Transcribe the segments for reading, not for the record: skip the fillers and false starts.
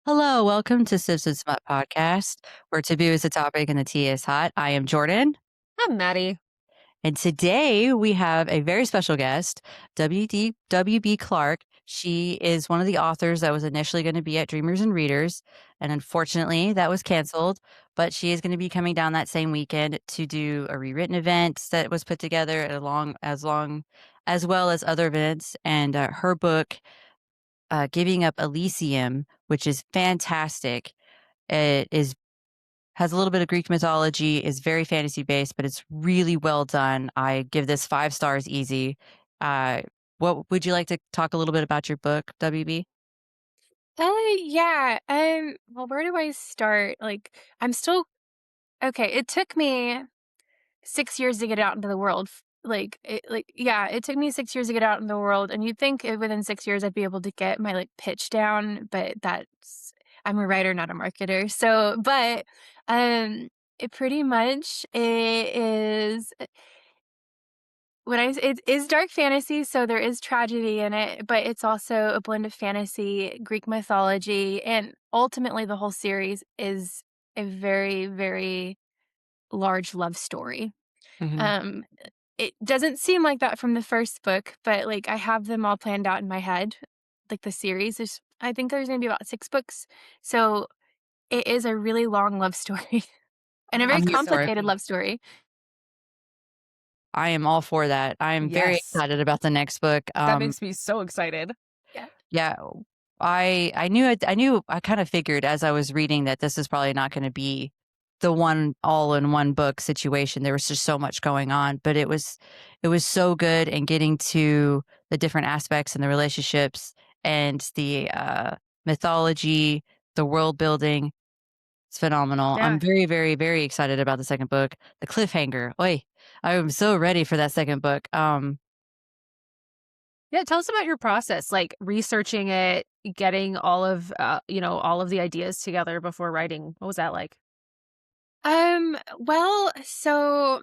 Hello, welcome to Sips and Smut podcast, where taboo is the topic and the tea is hot. I am Jordan, I'm Maddie. and today we have a very special guest, WB Clark. She is one of the authors that was initially going to be at Dreamers and Readers, and unfortunately that was canceled. But she is going to be coming down that same weekend to do a rewritten event that was put together as well as other events. And her book, Giving Up Elysium, which is fantastic. It is has a little bit of Greek mythology, is very fantasy based, but it's really well done. I give this 5 stars easy. Uh, what would you like to talk a little bit about your book, WB? Yeah. Well, where do I start? I'm still okay. It took me 6 years to get out into the world. Yeah, it took me 6 years to get out in the world, and you'd think within 6 years I'd be able to get my pitch down, but I'm a writer, not a marketer. It pretty much it is. It is dark fantasy, so there is tragedy in it, but it's also a blend of fantasy, Greek mythology, and ultimately the whole series is a very, very large love story. Hmm. Um, it doesn't seem like that from the first book, but I have them all planned out in my head. The series is, I think there's gonna be about 6 books, so it is a really long love story and a very I'm here for it. complicated love story. I am all for that. I am very Yes. excited about the next book. That makes me so excited. Yeah. Yeah, I knew I kind of figured as I was reading that this is probably not going to be the one all in one book situation. There was just so much going on, but it was so good and getting to the different aspects and the relationships and the mythology, the world building. It's phenomenal. I'm Yeah. very, very, very excited about the second book. The cliffhanger. Oi, I'm so ready for that second book. Yeah, tell us about your process, researching it, getting all of the ideas together before writing. What was that like? Well, so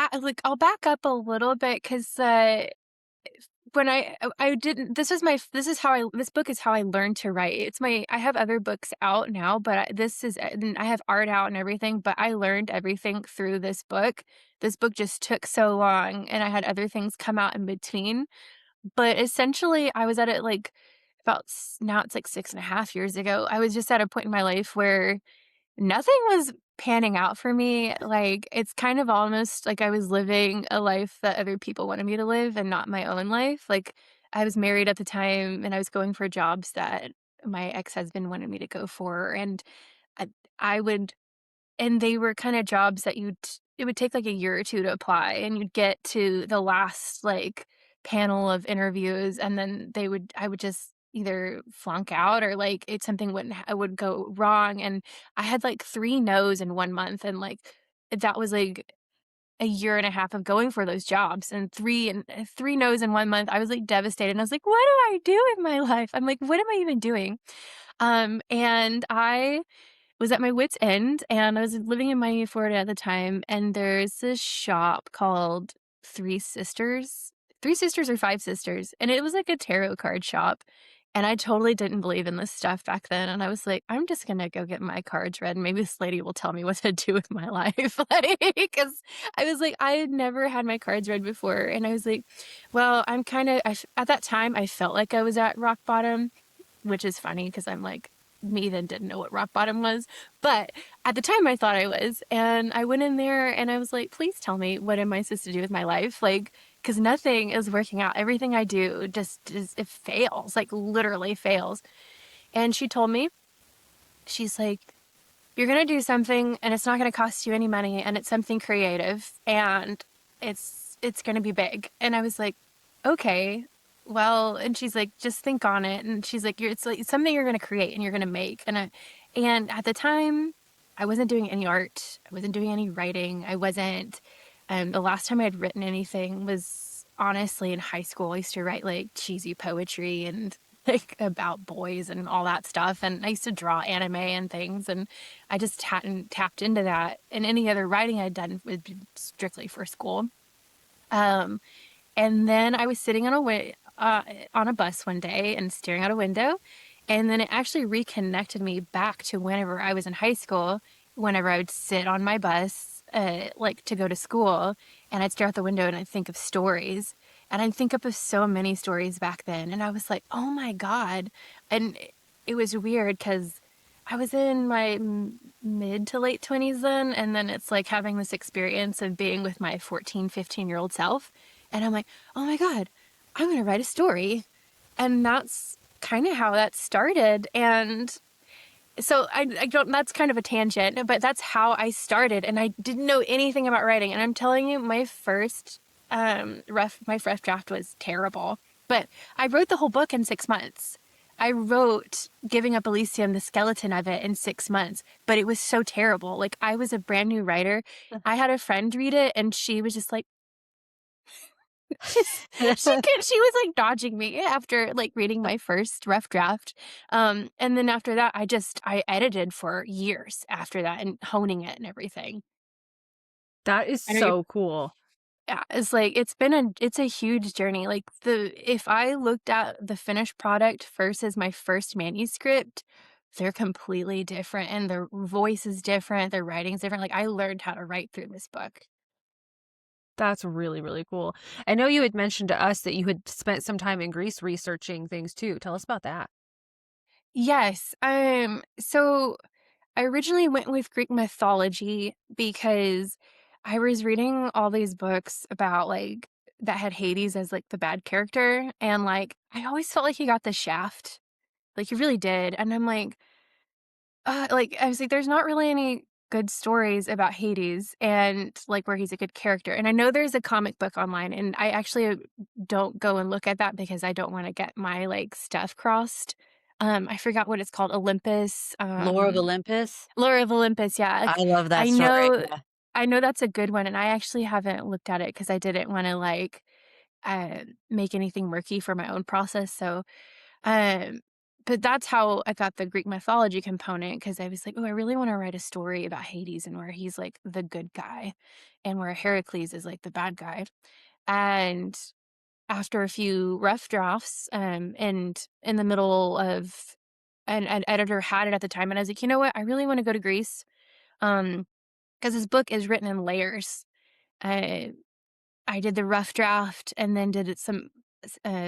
I'll back up a little bit because when I didn't this is how I this book is how I learned to write. I have other books out now, but and I have art out and everything, but I learned everything through this book. This book just took so long and I had other things come out in between. But essentially, I was at it now it's 6.5 years ago. I was just at a point in my life where nothing was panning out for me. It's kind of almost like I was living a life that other people wanted me to live and not my own life. I was married at the time and I was going for jobs that my ex-husband wanted me to go for. And I, I would, and they were kind of jobs that it would take a year or two to apply and you'd get to the last panel of interviews and then I would just either flunk out or it's something would go wrong. And I had 3 no's in 1 month and that was a year and a half of going for those jobs and 3 no's in 1 month. I was devastated and I was like, what do I do in my life? I'm like, what am I even doing? And I was at my wit's end, and I was living in Miami, Florida at the time, and there's this shop called Three Sisters. Three Sisters or Five Sisters, and it was a tarot card shop. And I totally didn't believe in this stuff back then. And I was like, I'm just gonna go get my cards read, and maybe this lady will tell me what to do with my life. Because I was like, I had never had my cards read before, and I was like, well, at that time I felt like I was at rock bottom, which is funny because I'm me then didn't know what rock bottom was. But at the time I thought I was. And I went in there and I was like, please tell me, what am I supposed to do with my life? Because nothing is working out. Everything I do it fails, literally fails. And she told me, she's like, you're going to do something and it's not going to cost you any money and it's something creative and it's going to be big. And I was like, okay, well, and she's like, just think on it. And she's like, it's something you're going to create and you're going to make. And at the time I wasn't doing any art. I wasn't doing any writing. I wasn't, the last time I had written anything was honestly in high school. I used to write cheesy poetry and about boys and all that stuff. And I used to draw anime and things. And I just hadn't tapped into that. And any other writing I'd done would be strictly for school. Um, and then I was sitting on a bus one day and staring out a window, And then it actually reconnected me back to whenever I was in high school, whenever I would sit on my bus, like to go to school, and I'd stare out the window and I'd think of stories. And I'd think up of so many stories back then. And I was like, oh my God. And it was weird because I was in my mid to late 20s then. And then it's like having this experience of being with my 14, 15-year-old self. And I'm like, oh my God, I'm going to write a story. And that's kind of how that started. And so I don't, that's kind of a tangent, but that's how I started. And I didn't know anything about writing. And I'm telling you, my first my first draft was terrible. But I wrote the whole book in 6 months. I wrote Giving Up Elysium, the skeleton of it, in 6 months, but it was so terrible. Like, I was a brand new writer. I had a friend read it, and she was just like, just she was like dodging me after like reading my first rough draft. And then after that, I edited for years after that and honing it and everything. That is I know you're so cool. Yeah, it's like it's a huge journey. Like the if I looked at the finished product versus my first manuscript, they're completely different and their voice is different, their writing's different. Like I learned how to write through this book. That's really, really cool. I know you had mentioned to us that you had spent some time in Greece researching things too. Tell us about that. Yes. So I originally went with Greek mythology because I was reading all these books about like that had Hades as like the bad character, and like I always felt like he got the shaft. Like he really did. And I'm like I was like, there's not really any good stories about Hades and like where he's a good character. And I know there's a comic book online, and I actually don't go and look at that because I don't want to get my like stuff crossed. I forgot what it's called. Olympus. Lore of Olympus? Lore of Olympus, yeah, I like, love that I story, know yeah. I know that's a good one, and I actually haven't looked at it because I didn't wanna, like, make anything murky for my own process, so, um but that's how I got the Greek mythology component because I was like, "Oh, I really wanna write a story about Hades and where he's, like, the good guy, and where Heracles is, like, the bad guy." And after a few rough drafts, and in the middle of an editor had it at the time, and I was like, "You know what? I really wanna go to Greece." Because this book is written in layers. Uh, I did the rough draft and then did some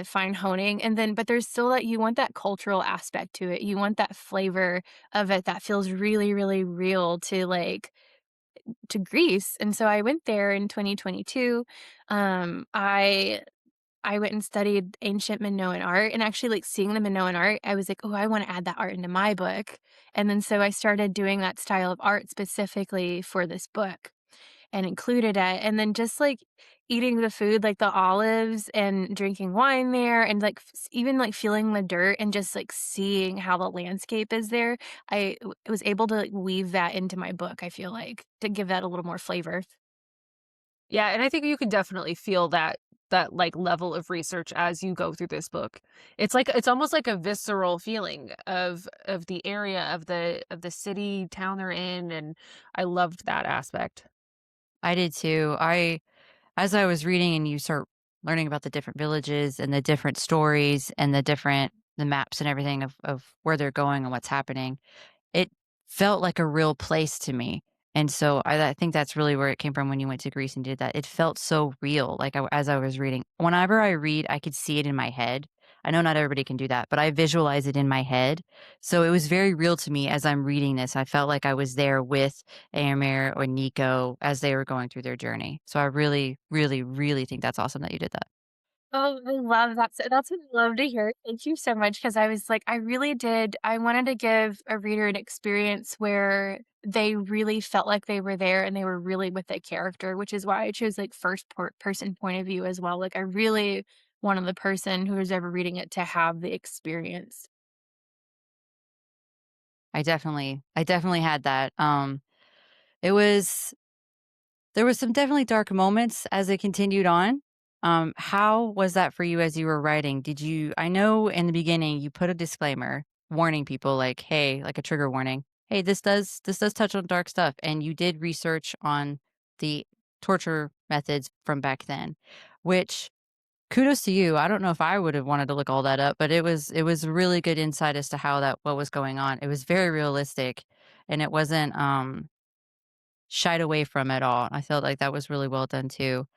fine honing, and then but there's still that you want that cultural aspect to it. You want that flavor of it that feels really, really real to like to Greece. And so I went there in 2022. I went and studied ancient Minoan art, and actually, like, seeing the Minoan art, I was like, "Oh, I wanna add that art into my book." And then so I started doing that style of art specifically for this book and included it, and then just, like, eating the food, like the olives and drinking wine there and, like, even, like, feeling the dirt and just, like, seeing how the landscape is there, was able to, like, weave that into my book, I feel like, to give that a little more flavor. Yeah, and I think you can definitely feel that like level of research as you go through this book. It's almost like a visceral feeling of the area of the city town they're in, and I loved that aspect. I did too. I As I was reading and you start learning about the different villages and the different stories and the maps and everything of where they're going and what's happening, it felt like a real place to me, and so I think that's really where it came from when you went to Greece and did that. It felt so real, like, as I was reading. Whenever I read, I could see it in my head. I know not everybody can do that, but I visualize it in my head, so it was very real to me as I'm reading this. I felt like I was there with Amer or Nico as they were going through their journey, so I really, really, really think that's awesome that you did that. Oh, I love that. So that's what I love to hear. Thank you so much. Because I was like, I really did. I wanted to give a reader an experience where they really felt like they were there and they were really with the character, which is why I chose like person point of view as well. Like, I really wanted the person who was ever reading it to have the experience. I definitely had that. It was There was some definitely dark moments as it continued on. How was that for you as you were writing? I know in the beginning you put a disclaimer warning people like, "Hey," like a trigger warning, "Hey, this does touch on dark stuff," and you did research on the torture methods from back then, which kudos to you. I don't know if I would have wanted to look all that up, but it was really good insight as to how that what was going on. It was very realistic, and it wasn't, shied away from at all. I felt like that was really well done too.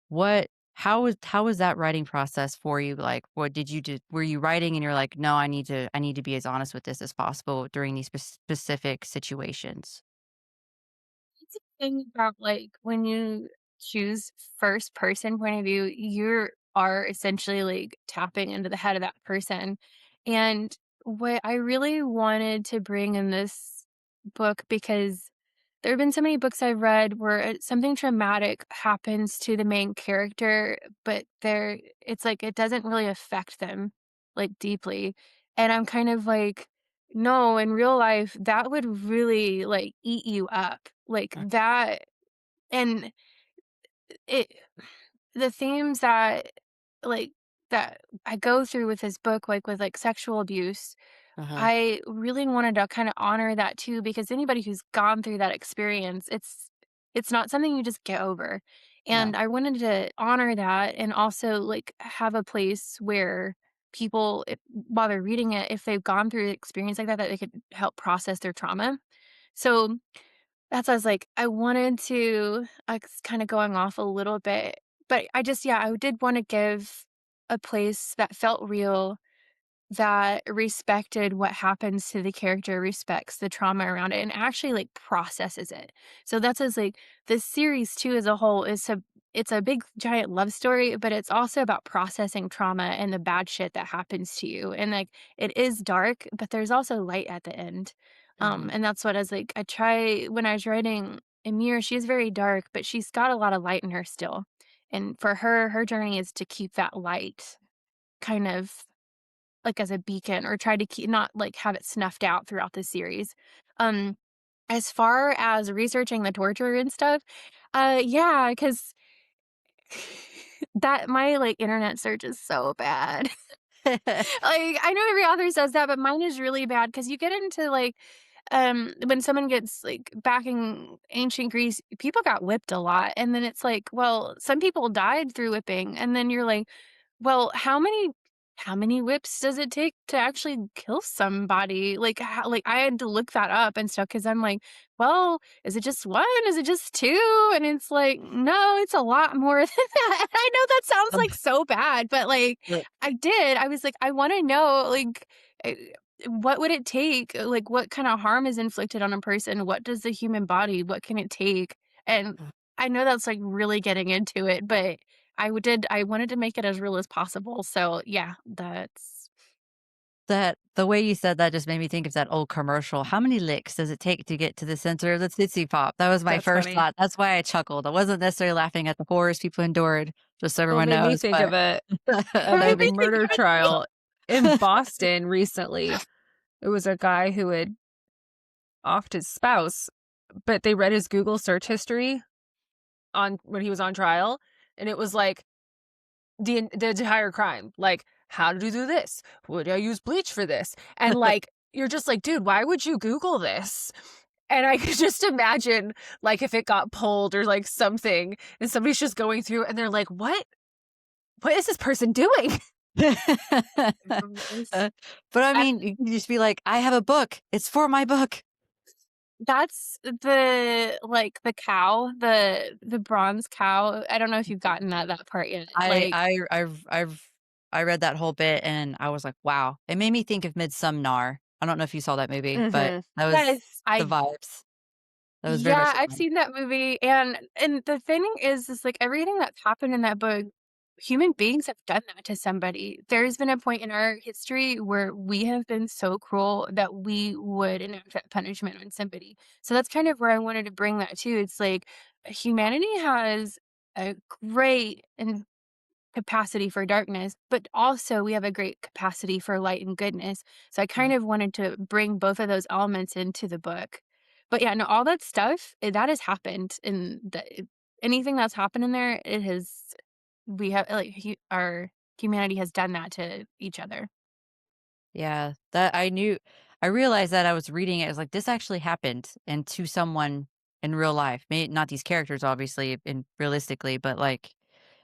What how was that writing process for you? Like, what did you do? Were you writing and you're like, "No, I need to be as honest with this as possible during these specific situations?" It's a thing about, like, when you choose first person point of view, you are essentially, like, tapping into the head of that person, and what I really wanted to bring in this book because there have been so many books I've read where something traumatic happens to the main character, but it's like it doesn't really affect them, like, deeply, and I'm kind of like, "No, in real life, that would really, like, eat you up." Like, Mm, that and it the themes that, like, that I go through with this book, like, with, like, sexual abuse, uh-huh. I really wanted to kinda honor that too because anybody who's gone through that experience, it's not something you just get over, and No. I wanted to honor that and also, like, have a place where people, if while they're reading it, if they've gone through an experience like that, that they could help process their trauma. So, that's why I was like, I wanted to kinda going off a little bit, but I just yeah, I did wanna give a place that felt real that respected what happens to the character, respects the trauma around it, and actually, like, processes it. So that's as, like, the series too as a whole is it's a big giant love story, but it's also about processing trauma and the bad shit that happens to you, and, like, it is dark, but there's also light at the end. Mhm. And that's what I was like, I try when I was writing Emir, she's very dark, but she's got a lot of light in her still. And for her, her journey is to keep that light kind of like, as a beacon or try to keep not, like, have it snuffed out throughout the series. Um, as far as researching the torture and stuff, yeah, because that my, like, internet search is so bad. Like, I know every author says that, but mine is really bad because you get into, like, when someone gets, like, back in ancient Greece, people got whipped a lot, and then it's like, well, some people died through whipping, and then you're like, well, how many whips does it take to actually kill somebody? Like, like, I had to look that up and stuff because 'cause I'm like, "Well, is it just 1? Is it just 2?" And it's like, "No, it's a lot more than that." And I know that sounds, like, so bad, but, like, Yeah. I was like, "I wanna know, like, eh, what would it take? Like, what kinda harm is inflicted on a person? What does the human body what can it take?" And I know that's, like, really getting into it, but I wanted to make it as real as possible, so, yeah, that's That the way you said that just made me think of that old commercial. How many licks does it take to get to the center of the Tootsie Pop? That was my That's first funny. thought. That's why I chuckled. I wasn't necessarily laughing at the horrors people endured, just so Well, it everyone made me knows, think but of of of the a murder trial in Boston recently. It was a guy who had offed his spouse, but they read his Google search history on when he was on trial, and it was like the entire crime. Like, how did you do this? Would I use bleach for this? And like, you're just like, dude, why would you Google this? And I could just imagine, like, if it got pulled or like something, and somebody's just going through, and they're like, "What? What is this person doing?" Yes. Uh, but I mean, you can just be like, "I have a book. It's for my book." That's the cow, the bronze cow. I don't know if you've gotten that part yet. I Like I I've I read that whole bit and I was like, "Wow." It made me think of Midsommar. I don't know if you saw that movie, but Mhm. that was yes, the I vibes. That was very much yeah, the I've vibe. seen that movie, and the thing is, like, everything that's happened in that book, human beings have done that to somebody. There's been a point in our history where we have been so cruel that we would enact that punishment on somebody. So that's kind of where I wanted to bring that too. It's like humanity has a great and capacity for darkness, but also we have a great capacity for light and goodness. So I kind Mhm. of wanted to bring both of those elements into the book. But yeah, no, all that stuff that has happened in anything that's happened in there, it has we have like our humanity has done that to each other. Yeah, that I realized that I was reading it, I was like, "This actually happened and to someone in real life." May not these characters obviously and realistically, but, like,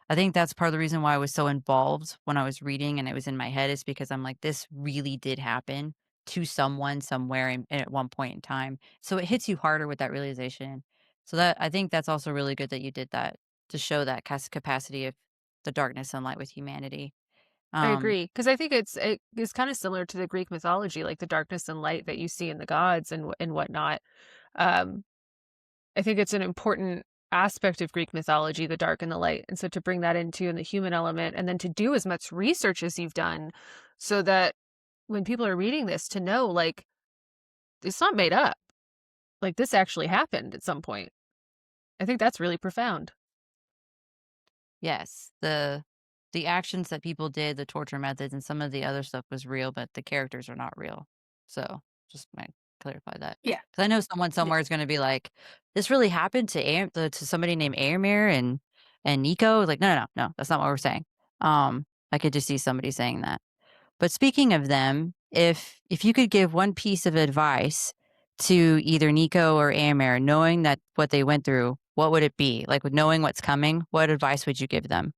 I think that's part of the reason why I was so involved when I was reading and it was in my head is because I'm like, this really did happen to someone somewhere at one point in time. So it hits you harder with that realization. So that I think that's also really good that you did that to show that capacity of the darkness and light with humanity. I Um, agree, because I think it is kind of similar to the Greek mythology, like the darkness and light that you see in the gods and whatnot. Um, I think it's an important aspect of Greek mythology, the dark and the light. And so to bring that into in the human element and then to do as much research as you've done so that when people are reading this to know like it's not made up. Like this actually happened at some point. I think that's really profound. yes, the actions that people did, the torture methods, and some of the other stuff was real, but the characters are not real. So just might clarify that Yeah. because I know someone Yeah. somewhere is going to be like, "This really happened to to somebody named Aramir and Nico." Like, no, no, no, no, that's not what we're saying. I could just see somebody saying that. But speaking of them, if you could give one piece of advice to either Nico or Aramir, knowing that what they went through, what would it be? Like with knowing what's coming, what advice would you give them?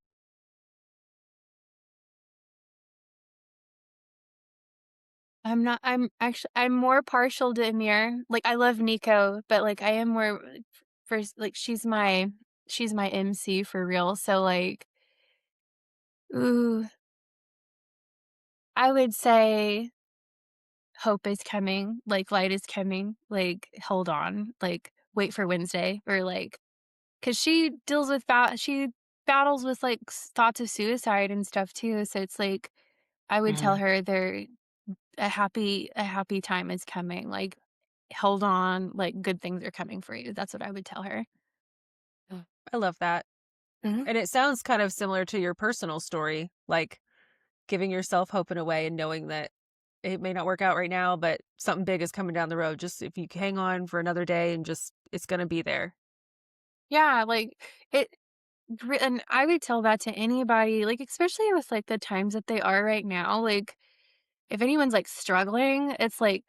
I'm more partial to Amir. Like I love Nico, but like I am more for like she's my MC for real. So like ooh, I would say hope is coming, like light is coming, like hold on, like wait for Wednesday or like cuz she deals with she battles with like thoughts of suicide and stuff too. So it's like I would tell Mhm. her there a happy time is coming. Like hold on, like good things are coming for you. That's what I would tell her. I love that. Mhm. And it sounds kind of similar to your personal story, like giving yourself hope in a way and knowing that it may not work out right now, but something big is coming down the road. Just if you hang on for another day and just it's going to be there. Yeah, like it and I would tell that to anybody, like especially with like the times that they are right now. Like if anyone's like struggling, it's like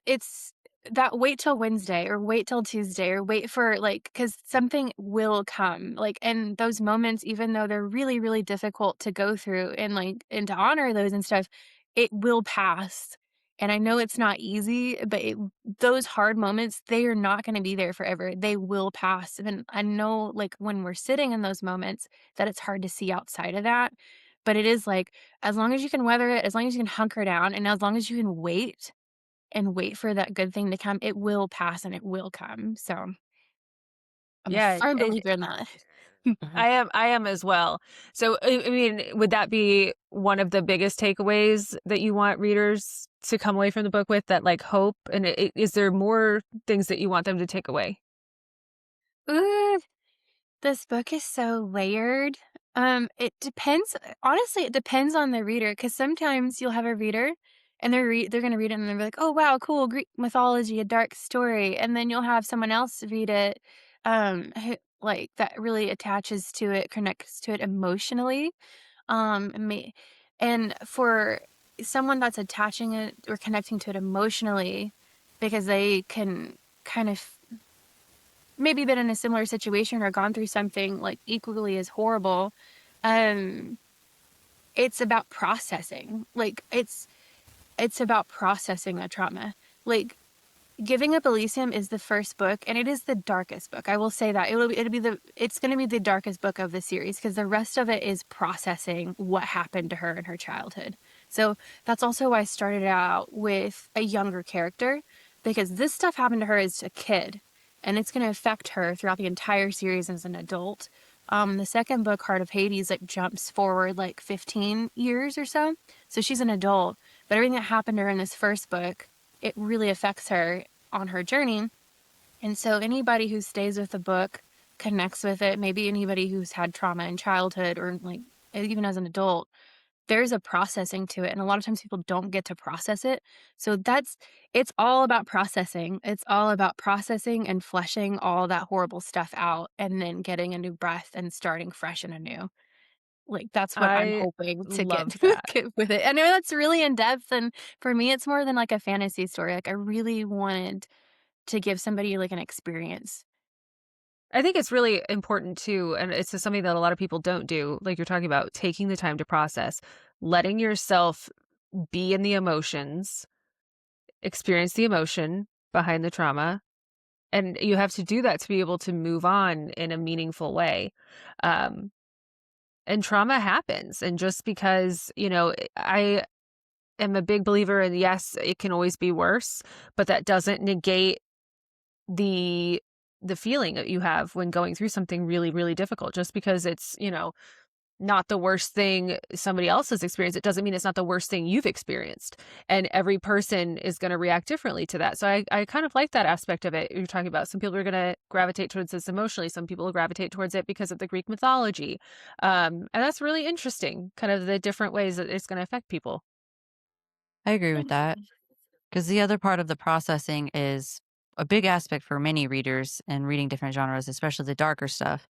it's that wait till Wednesday or wait till Tuesday or wait for like because something will come. Like and those moments, even though they're really, really difficult to go through and to honor those and stuff, it will pass. And I know it's not easy, but those hard moments, they are not going to be there forever. They will pass. And I know, like, when we're sitting in those moments, that it's hard to see outside of that. But it is like, as long as you can weather it, as long as you can hunker down, and as long as you can wait, and wait for that good thing to come, it will pass and it will come. So, I'm a Yeah. firm believer in that. Mhm. I am as well. So, I mean, would that be one of the biggest takeaways that you want readers to come away from the book with, that like hope? And is there more things that you want them to take away? Ooh, this book is so layered. It depends honestly, it depends on the reader. Because sometimes you'll have a reader and they're gonna read it and they're like, "Oh, wow, cool, Greek mythology, a dark story." And then you'll have someone else read it, who like, that really attaches to it, connects to it emotionally. Me and for someone that's attaching it or connecting to it emotionally because they can kind of maybe been in a similar situation or gone through something like equally as horrible, um, it's about processing. Like it's about processing the trauma. Like Giving Up Elysium is the first book, and it is the darkest book. I will say that it's going to be the darkest book of the series because the rest of it is processing what happened to her in her childhood. So that's also why I started out with a younger character because this stuff happened to her as a kid, and it's going to affect her throughout the entire series as an adult. The second book, Heart of Hades, like jumps forward like 15 years or so. So she's an adult, but everything that happened to her in this first book, it really affects her on her journey. And so anybody who stays with the book connects with it, maybe anybody who's had trauma in childhood or like even as an adult, there's a processing to it. And a lot of times people don't get to process it. So it's all about processing. It's all about processing and fleshing all that horrible stuff out and then getting a new breath and starting fresh and anew. Like, that's what I'm I hoping to get love that. get with it. I know that's really in depth, and for me, it's more than, like, a fantasy story, like, I really wanted to give somebody, like, an experience. I think it's really important too, and it's just something that a lot of people don't do, like you're talking about, taking the time to process, letting yourself be in the emotions, experience the emotion behind the trauma, and you have to do that to be able to move on in a meaningful way. Um, and trauma happens, and just because, I am a big believer in, yes, it can always be worse, but that doesn't negate the the feeling that you have when going through something really, really difficult. Just because it's, not the worst thing somebody else has experienced, it doesn't mean it's not the worst thing you've experienced. And every person is going to react differently to that. So I kind of like that aspect of it. You're talking about some people are going to gravitate towards this emotionally. Some people will gravitate towards it because of the Greek mythology. And that's really interesting, kind of the different ways that it's going to affect people. I agree with that. 'Cause the other part of the processing is a big aspect for many readers and reading different genres, especially the darker stuff,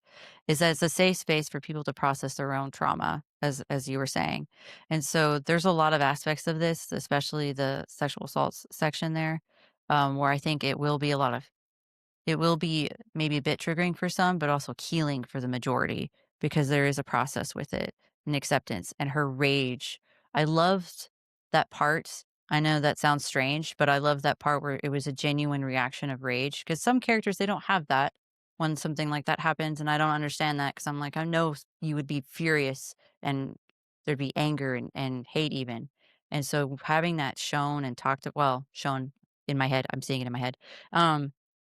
is that it's a safe space for people to process their own trauma, as you were saying. And so there's a lot of aspects of this, especially the sexual assaults section there, where I think it will be maybe a bit triggering for some, but also healing for the majority because there is a process with it and acceptance and her rage. I loved that part. I know that sounds strange, but I love that part where it was a genuine reaction of rage because some characters they don't have that when something like that happens, and I don't understand that because I'm like, I know you would be furious and there'd be anger and hate even. And so having that shown and talked well, shown in my head, I'm seeing it in my head.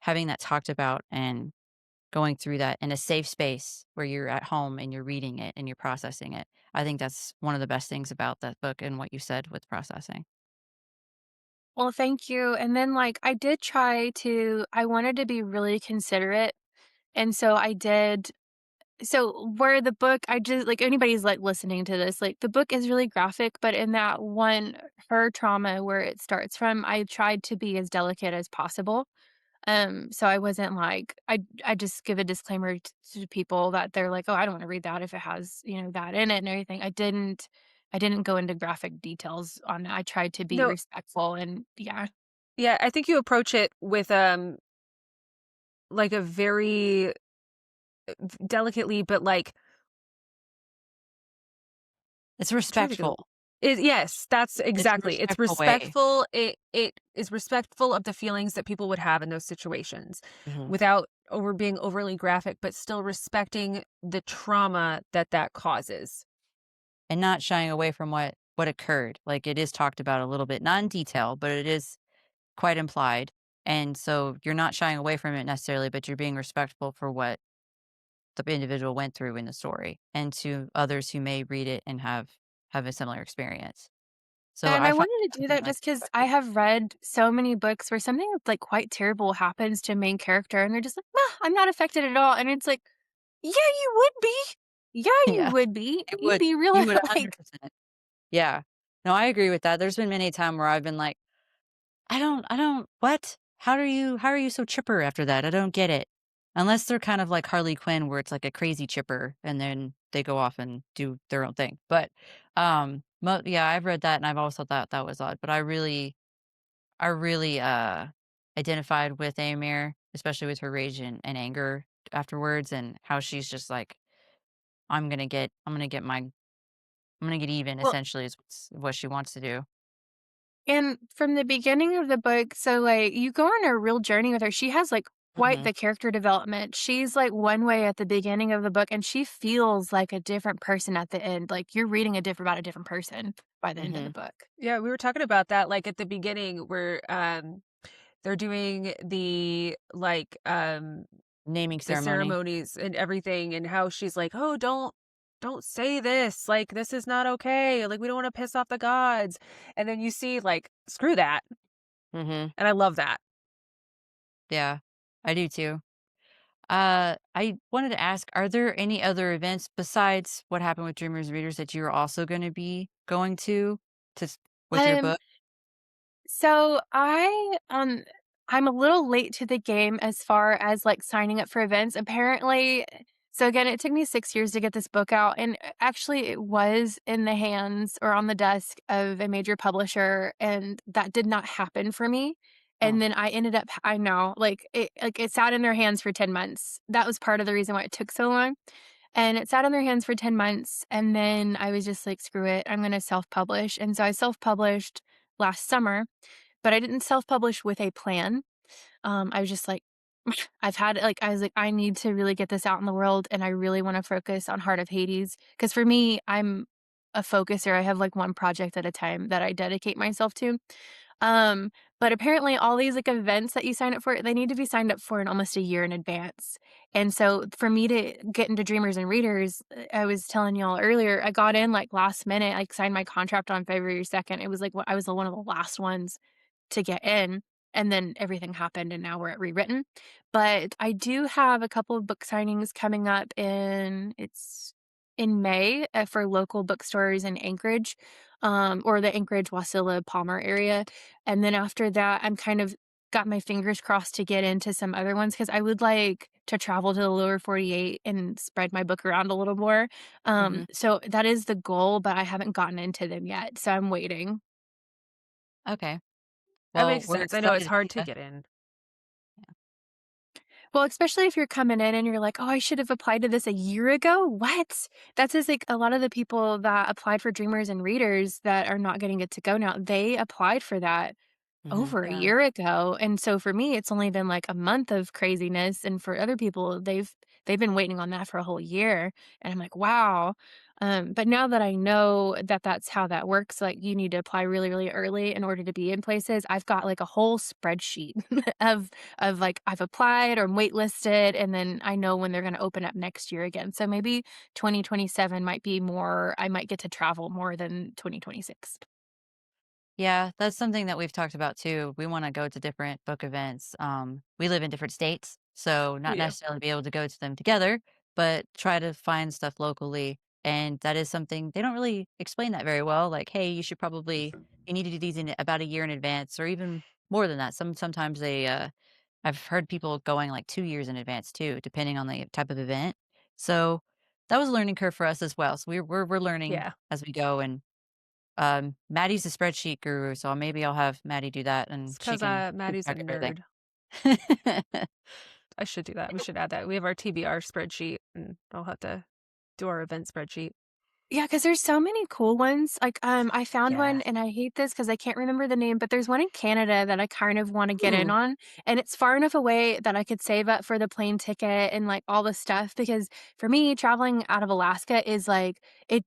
Having that talked about and going through that in a safe space where you're at home and you're reading it and you're processing it. I think that's one of the best things about that book and what you said with processing. Well, thank you. And then, like, I wanted to be really considerate. And so I did. So, where the book, I just, like, anybody's like listening to this, like, the book is really graphic, but in that one, her trauma where it starts from, I tried to be as delicate as possible. So I wasn't like, I just give a disclaimer to people that they're like, oh, I don't want to read that if it has, that in it and everything. I didn't go into graphic details on it. I tried to be No, respectful and yeah. yeah, I think you approach it with like a very delicately, but like It's trying to think of respectful. yes, that's It's a exactly. It's respectful way. respectful. It is respectful of the feelings that people would have in those situations Mhm. without over being overly graphic, but still respecting the trauma that that causes. And not shying away from what occurred. Like it is talked about a little bit, not in detail, but it is quite implied. And so you're not shying away from it necessarily, but you're being respectful for what the individual went through in the story and to others who may read it and have a similar experience. So And I I find wanted it to do that definitely just because I respectful. have read so many books where something that's like quite terrible happens to a main character and they're just like, "Nah, I'm not affected at all." And it's like, yeah, you would be. Yeah, you Yeah, would be. it You'd would. be real You would like, 100%. Yeah. No, I agree with that. There's been many a time where I've been like, I don't what? How are you so chipper after that? I don't get it. Unless they're kind of like Harley Quinn where it's like a crazy chipper and then they go off and do their own thing. But yeah, I've read that and I've also thought that was odd, but I really identified with Amir, especially with her rage and anger afterwards and how she's just like I'm gonna get even well, essentially is what she wants to do. and from the beginning of the book, so, like, you go on a real journey with her. She has, like, quite Mhm. the character development. She's, like, one way at the beginning of the book, and she feels like a different person at the end. Like, you're reading about a different person by the end of the Mhm. book. Yeah, we were talking about that like at the beginning where they're doing the like Naming the ceremony. ceremonies and everything and how she's like, "Oh, don't say this. Like this is not okay. Like we don't want to piss off the gods." And then you see like, "Screw that." Mhm. And I love that. Yeah. I do too. I wanted to ask, are there any other events besides what happened with Dreamers and Readers that you're also gonna be going to s with your Um book? So I'm a little late to the game as far as like signing up for events. Apparently, so again, it took me 6 years to get this book out and actually it was in the hands or on the desk of a major publisher and that did not happen for me. Oh. And then I ended up I know, like, it sat in their hands for 10 months. That was part of the reason why it took so long, and it sat in their hands for 10 months, and then I was just like, "Screw it, I'm gonna self-publish," and so I self-published last summer, but I didn't self-publish with a plan. I was just like, I was like, "I need to really get this out in the world, and I really wanna focus on Heart of Hades," because for me, I'm a focuser. I have, like, one project at a time that I dedicate myself to. Um, but apparently all these, like, events that you sign up for, they need to be signed up for in almost a year in advance. And so for me to get into Dreamers and Readers, I was telling y'all earlier, I got in, like, last minute, I signed my contract on February 2nd. It was like I was one of the last ones to get in, and then everything happened and now we're at rewritten. But I do have a couple of book signings coming up in May, for local bookstores in Anchorage, or the Anchorage, Wasilla, Palmer area. And then after that, I'm kind of got my fingers crossed to get into some other ones because I would like to travel to the lower 48 and spread my book around a little more. Mhm. So that is the goal, but I haven't gotten into them yet. So I'm waiting. Okay. That Well, makes we're sense. I know it's excited for hard to you. get in. Well, especially if you're coming in and you're like, "Oh, I should have applied to this a year ago." What? That's just like a lot of the people that applied for Dreamers and Readers that are not getting it to go now, they applied for that Mhm. over a Yeah. year ago, and so for me, it's only been, like, a month of craziness, and for other people, they've been waiting on that for a whole year, and I'm like, "Wow." But now that I know that that's how that works, like, you need to apply really, really early in order to be in places, I've got, like, a whole spreadsheet of like, I've applied or I'm waitlisted, and then I know when they're gonna open up next year again, so maybe 2027 might be more I might get to travel more than 2026. Yeah, that's something that we've talked about too. We wanna go to different book events. We live in different states, so not We do. necessarily be able to go to them together, but try to find stuff locally, and that is something they don't really explain that very well, like, "Hey, you need to do these in about a year in advance," or even more than that. Sometimes I've heard people going, like, 2 years in advance too, depending on the type of event. So, that was a learning curve for us as well, so we're learning Yeah. as we go, and Maddie's a spreadsheet guru, so maybe I'll have Maddie do that, It's and she 'cause, can keep Maddie's a track of everything. nerd. I should do that. We should add that. We have our TBR spreadsheet, and I'll have to do our event spreadsheet. Yeah, because there's so many cool ones, like, I found Yeah. one, and I hate this because I can't remember the name, but there's one in Canada that I kind of wanna get in Ooh. on, and it's far enough away that I could save up for the plane ticket and, like, all the stuff because for me, traveling out of Alaska is, like it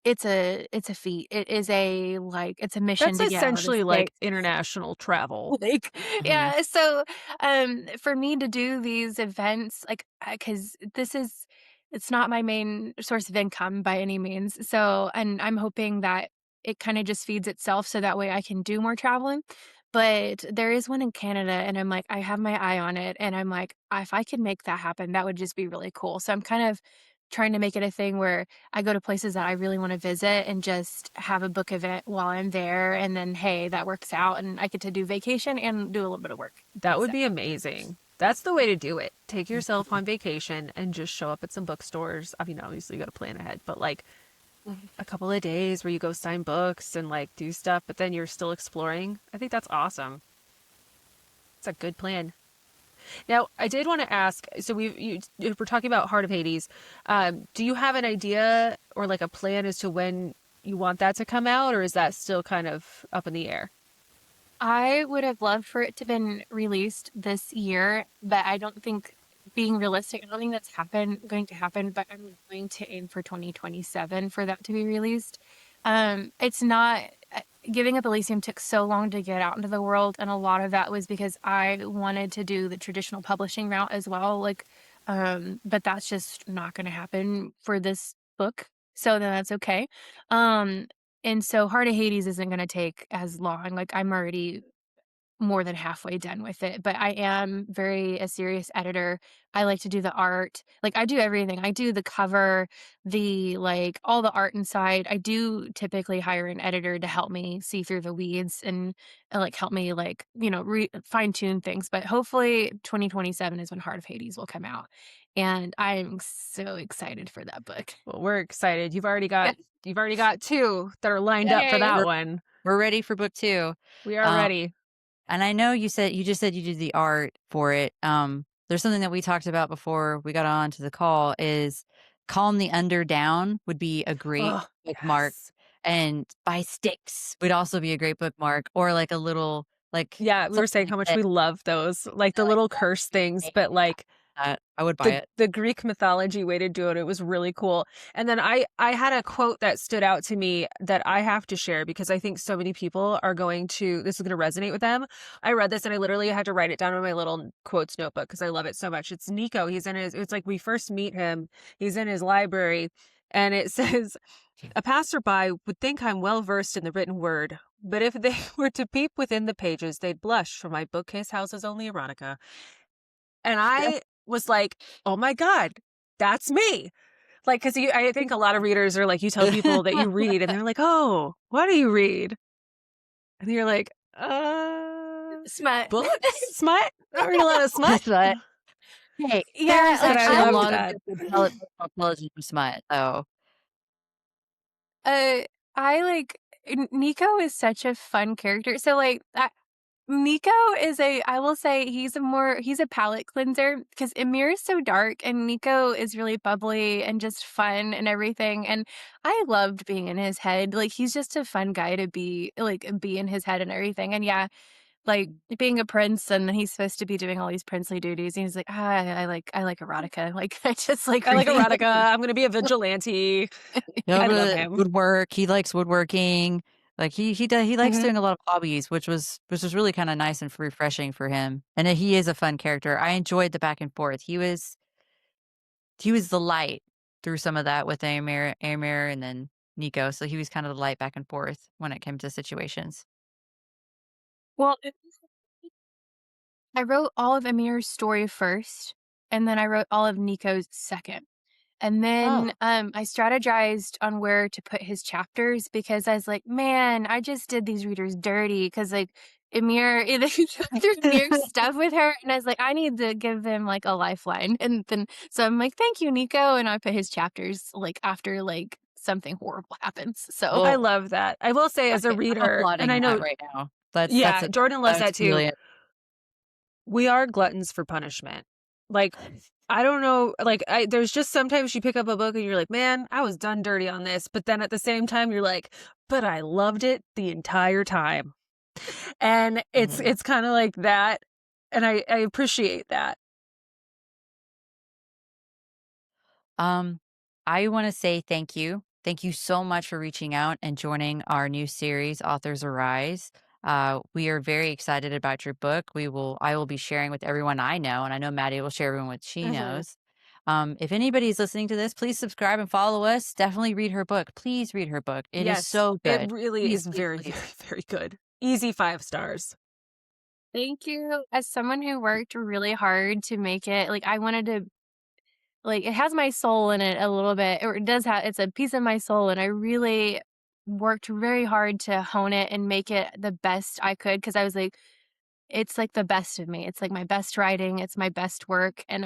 it's a feat. It is it's a mission That's to get out of the essentially like States. international travel. Like, Mhm. yeah, so, for me to do these events, like, because it's not my main source of income by any means, so and I'm hoping that it kinda just feeds itself so that way I can do more traveling, but there is one in Canada, and I'm like, I have my eye on it, and I'm like, If I could make that happen, that would just be really cool." So I'm kind of trying to make it a thing where I go to places that I really wanna visit and just have a book event while I'm there, and then, hey, that works out, and I get to do vacation and do a little bit of work. That would So be amazing. That's the way to do it. Take yourself Mhm. on vacation and just show up at some bookstores. I mean, obviously you got to plan ahead, but like Mhm. a couple of days where you go sign books and like do stuff, but then you're still exploring. I think that's awesome. It's a good plan. Now, I did want to ask. So we're talking about Heart of Hades. Do you have an idea or like a plan as to when you want that to come out, or is that still kind of up in the air? I would have loved for it to been released this year, but I don't think being realistic, I don't think that's going to happen, but I'm going to aim for 2027 for that to be released. It's not Giving Up Elysium took so long to get out into the world, and a lot of that was because I wanted to do the traditional publishing route as well, but that's just not gonna happen for this book, so then that's okay. Um, and so Heart of Hades isn't gonna take as long, like, I'm already more than halfway done with it, but I am very a serious editor. I like to do the art. Like, I do everything. I do the cover, all the art inside. I do typically hire an editor to help me see through the weeds and help me, fine tune things, but hopefully 2027 is when Heart of Hades will come out, and I'm so excited for that book. Well, we're excited. Yeah. You've already got two that are lined up for Yay. that We're one. we're ready for book 2. We are Um, ready. And I know you just said you did the art for it. There's something that we talked about before we got on to the call is Calm the Under Down would be a great Oh, bookmark, yes. and By Sticks would also be a great bookmark, or like a little like Yeah, we were something saying like how much that. we love those, like the Like little curse things, but like that. I would buy it. the Greek mythology way to do it, it was really cool. And then I had a quote that stood out to me that I have to share because I think so many people are going to this is going to resonate with them. I read this and I literally had to write it down in my little quotes notebook because I love it so much. It's Nico. He's in his it's like we first meet him. He's in his library and it says a passerby would think I'm well versed in the written word, but if they were to peep within the pages, they'd blush, for my bookcase houses only erotica. And I was like, oh my God, that's me. Like, because I think a lot of readers are like, you tell people that you read, and they're like, oh, what do you read? And you're like, Smut. books? Smut? I read a lot of smut. Smut. Hey, there Yeah, is But like I actually a loved lot of that. different television from Smut, so uh I like Nico is such a fun character. So like Nico is I will say he's a palate cleanser because Emir is so dark and Nico is really bubbly and just fun and everything. And I loved being in his head. Like he's just a fun guy to be in his head and everything. And yeah, like being a prince and he's supposed to be doing all these princely duties. And he's like, I like erotica. Like I just like I like reading. erotica. I'm going to be a vigilante. yeah, I love but him. woodwork. He likes woodworking. Like he likes Mhm. doing a lot of hobbies, which was really kind of nice and refreshing for him. And he is a fun character. I enjoyed the back and forth. He was the light through some of that with Amir, and then Nico. So he was kind of the light back and forth when it came to situations. Well, I wrote all of Emir's story first, and then I wrote all of Nico's second. And then, Oh, I strategized on where to put his chapters because I was like, "Man, I just did these readers dirty." Because like, Emir they went through Emir's stuff with her, and I was like, "I need to give him, like, a lifeline." And then so I'm like, "Thank you, Nico," and I put his chapters, like, after, like, something horrible happens, so I well, love that. I will say, as a okay, I'm reader, and applauding I that know, right now. That's yeah, Jordan loves that's that too. brilliant. We are gluttons for punishment. Like, I don't know, like there's just sometimes you pick up a book and you're like, "Man, I was done dirty on this." But then at the same time you're like, "But I loved it the entire time." And Mhm. it's kind of like that, and I appreciate that. Um, I want to say thank you. Thank you so much for reaching out and joining our new series, Authors Arise. We are very excited about your book. I will be sharing with everyone I know, and I know Maddie will share everyone what she Mhm. knows. If anybody's listening to this, please subscribe and follow us. Definitely read her book. Please read her book. It is Yes, so it good. really Please, is please, very, please. very, very good. Easy 5 stars. thank you. As someone who worked really hard to make it, like, I wanted to like, it has my soul in it a little bit, or it does have it's a piece of my soul, and I really worked very hard to hone it and make it the best I could because I was like, it's like the best of me. It's like my best writing, it's my best work, and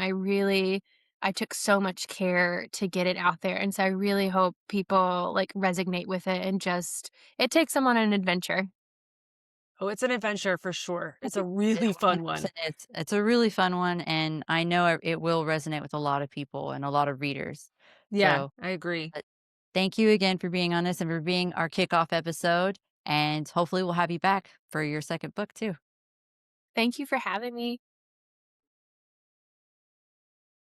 I took so much care to get it out there, and so I really hope people, like, resonate with it and just it takes them on an adventure. Oh, it's an adventure for sure. It's a It really fun one. 100% it's a really fun one, and I know it will resonate with a lot of people and a lot of readers. Yeah, So, I agree. but thank you again for being on this and for being our kickoff episode, and hopefully we'll have you back for your second book too. Thank you for having me.